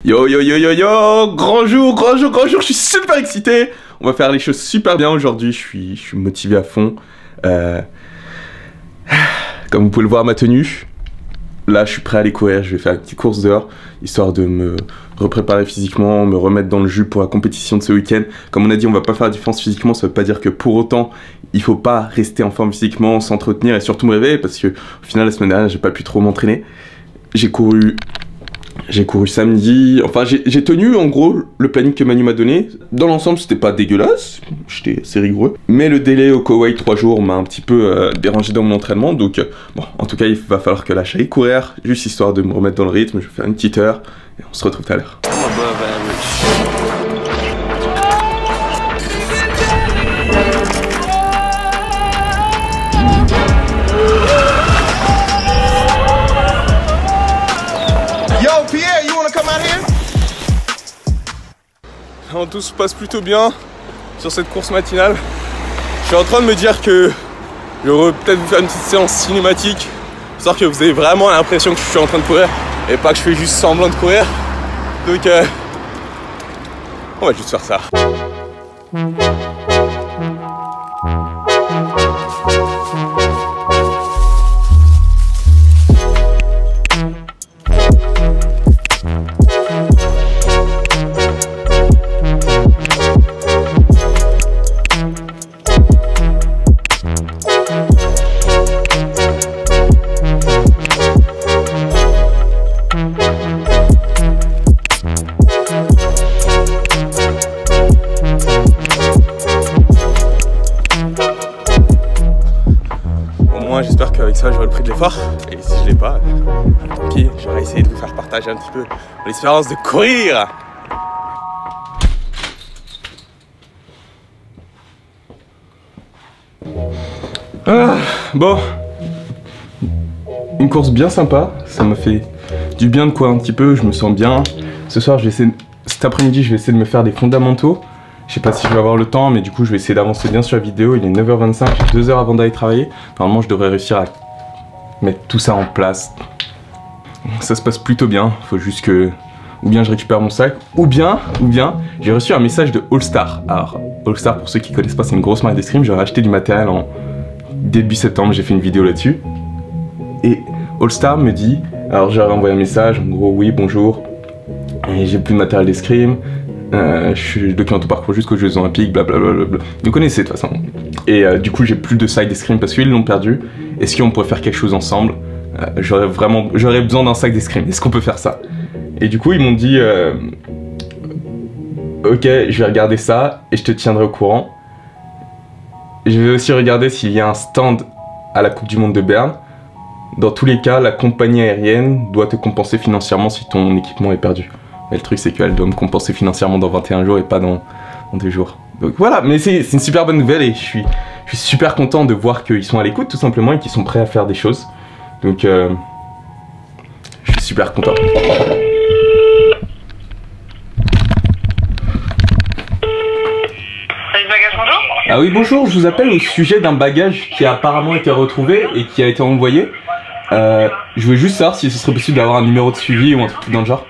Yo yo yo yo yo, grand jour, je suis super excité. On va faire les choses super bien aujourd'hui, je suis motivé à fond. Comme vous pouvez le voir ma tenue, là je suis prêt à aller courir, je vais faire une petite course dehors, histoire de me repréparer physiquement, me remettre dans le jus pour la compétition de ce week-end. Comme on a dit, on va pas faire la différence physiquement, ça veut pas dire que pour autant, il faut pas rester en forme physiquement, s'entretenir et surtout me réveiller, parce que au final la semaine dernière j'ai pas pu trop m'entraîner. J'ai couru samedi, enfin j'ai tenu en gros le planning que Manu m'a donné. Dans l'ensemble c'était pas dégueulasse, j'étais assez rigoureux. Mais le délai au Koweït 3 jours m'a un petit peu dérangé dans mon entraînement. Donc bon, en tout cas il va falloir que là j'aille courir, juste histoire de me remettre dans le rythme. Je vais faire une petite heure et on se retrouve tout à l'heure. Tout se passe plutôt bien sur cette course matinale. Je suis en train de me dire que je vais peut-être vous faire une petite séance cinématique, histoire que vous avez vraiment l'impression que je suis en train de courir et pas que je fais juste semblant de courir. Donc on va juste faire ça. J'espère qu'avec ça j'aurai le prix de l'effort, et si je l'ai pas, tant pis, j'aurais essayé de vous faire partager un petit peu l'expérience de courir. Bon, une course bien sympa, ça m'a fait du bien de courir un petit peu, je me sens bien. Ce soir, cet après-midi, je vais essayer de me faire des fondamentaux. Je sais pas si je vais avoir le temps, mais du coup je vais essayer d'avancer bien sur la vidéo. Il est 9h25, j'ai 2 heures avant d'aller travailler. Normalement je devrais réussir à mettre tout ça en place. Ça se passe plutôt bien, faut juste que ou bien je récupère mon sac, ou bien j'ai reçu un message de All Star. Alors All Star, pour ceux qui connaissent pas, c'est une grosse marque d'escrime. J'ai acheté du matériel en début septembre, j'ai fait une vidéo là-dessus. Et All Star me dit, alors j'ai envoyé un message, en gros oui bonjour, et j'ai plus de matériel d'escrime. Je documente ton parcours jusqu'aux Jeux Olympiques, blablabla. Vous connaissez de toute façon. Et du coup, j'ai plus de sac d'escrime parce qu'ils l'ont perdu. Est-ce qu'on pourrait faire quelque chose ensemble? J'aurais besoin d'un sac d'escrime. Est-ce qu'on peut faire ça? Et du coup, ils m'ont dit ok, je vais regarder ça et je te tiendrai au courant. Je vais aussi regarder s'il y a un stand à la Coupe du Monde de Berne. Dans tous les cas, la compagnie aérienne doit te compenser financièrement si ton équipement est perdu. Mais le truc c'est qu'elle doit me compenser financièrement dans 21 jours et pas dans 2 jours. Donc voilà, mais c'est une super bonne nouvelle et je suis super content de voir qu'ils sont à l'écoute tout simplement et qu'ils sont prêts à faire des choses. Donc je suis super content. Ah oui bonjour, je vous appelle au sujet d'un bagage qui a apparemment été retrouvé et qui a été envoyé. Je voulais juste savoir si ce serait possible d'avoir un numéro de suivi ou un truc dans le genre.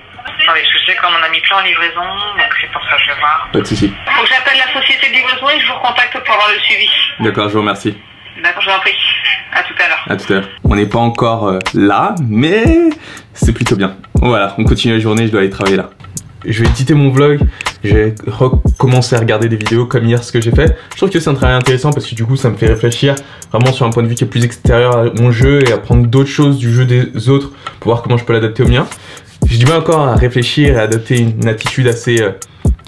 Comme on a mis plein en livraison, donc c'est pour ça que je vais voir. Pas de soucis. Faut que j'appelle la société de livraison et je vous recontacte pour avoir le suivi. D'accord, je vous remercie. D'accord, je vous en prie. À tout à l'heure. À tout à l'heure. On n'est pas encore là, mais c'est plutôt bien. Voilà, on continue la journée, je dois aller travailler là. Je vais éditer mon vlog, j'ai recommencé à regarder des vidéos comme hier ce que j'ai fait. Je trouve que c'est un travail intéressant parce que du coup ça me fait réfléchir vraiment sur un point de vue qui est plus extérieur à mon jeu et apprendre d'autres choses du jeu des autres pour voir comment je peux l'adapter au mien. J'ai du mal encore à réfléchir et à adopter une attitude assez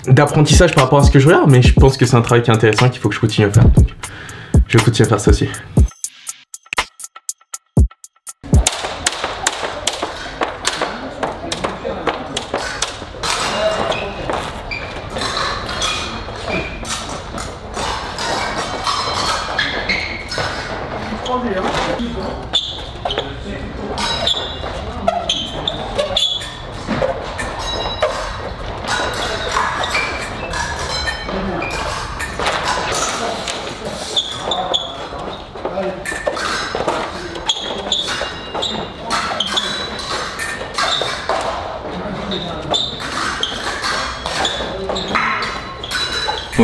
d'apprentissage par rapport à ce que je regarde, mais je pense que c'est un travail qui est intéressant et qu'il faut que je continue à faire. Donc, je vais continuer à faire ça aussi.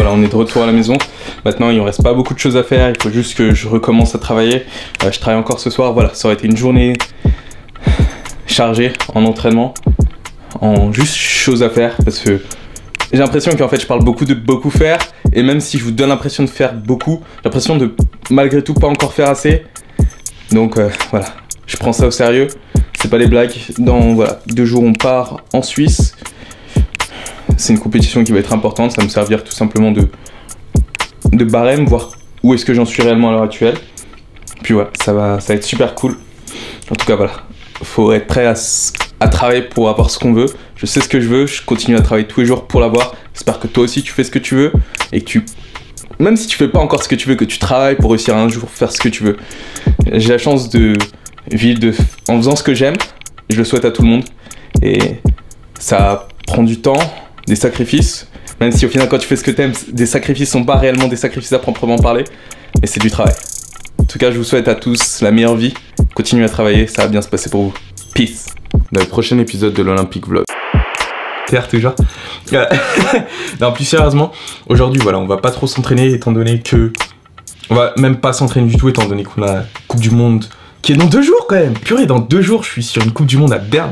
Voilà, on est de retour à la maison. Maintenant, il ne reste pas beaucoup de choses à faire. Il faut juste que je recommence à travailler. Je travaille encore ce soir. Voilà, ça aurait été une journée chargée en entraînement, en juste choses à faire. Parce que j'ai l'impression qu'en fait, je parle beaucoup de beaucoup faire. Et même si je vous donne l'impression de faire beaucoup, j'ai l'impression de malgré tout pas encore faire assez. Donc voilà, je prends ça au sérieux. C'est pas des blagues. Dans voilà, 2 jours, on part en Suisse. C'est une compétition qui va être importante, ça va me servir tout simplement de barème, voir où est-ce que j'en suis réellement à l'heure actuelle. Puis voilà, ça va être super cool. En tout cas voilà, faut être prêt à travailler pour avoir ce qu'on veut. Je sais ce que je veux, je continue à travailler tous les jours pour l'avoir. J'espère que toi aussi tu fais ce que tu veux et que même si tu fais pas encore ce que tu veux, que tu travailles pour réussir un jour faire ce que tu veux. J'ai la chance de vivre en faisant ce que j'aime, je le souhaite à tout le monde. Et ça prend du temps, des sacrifices, même si au final quand tu fais ce que t'aimes, des sacrifices sont pas réellement des sacrifices à proprement parler, mais c'est du travail. En tout cas, je vous souhaite à tous la meilleure vie, continuez à travailler, ça va bien se passer pour vous. Peace. Dans le prochain épisode de l'Olympic Vlog. Terre toujours. Non, plus sérieusement, aujourd'hui voilà, on va pas trop s'entraîner étant donné que... On va même pas s'entraîner du tout étant donné qu'on a la Coupe du Monde qui est dans 2 jours quand même. Purée, dans 2 jours, je suis sur une Coupe du Monde à Berne.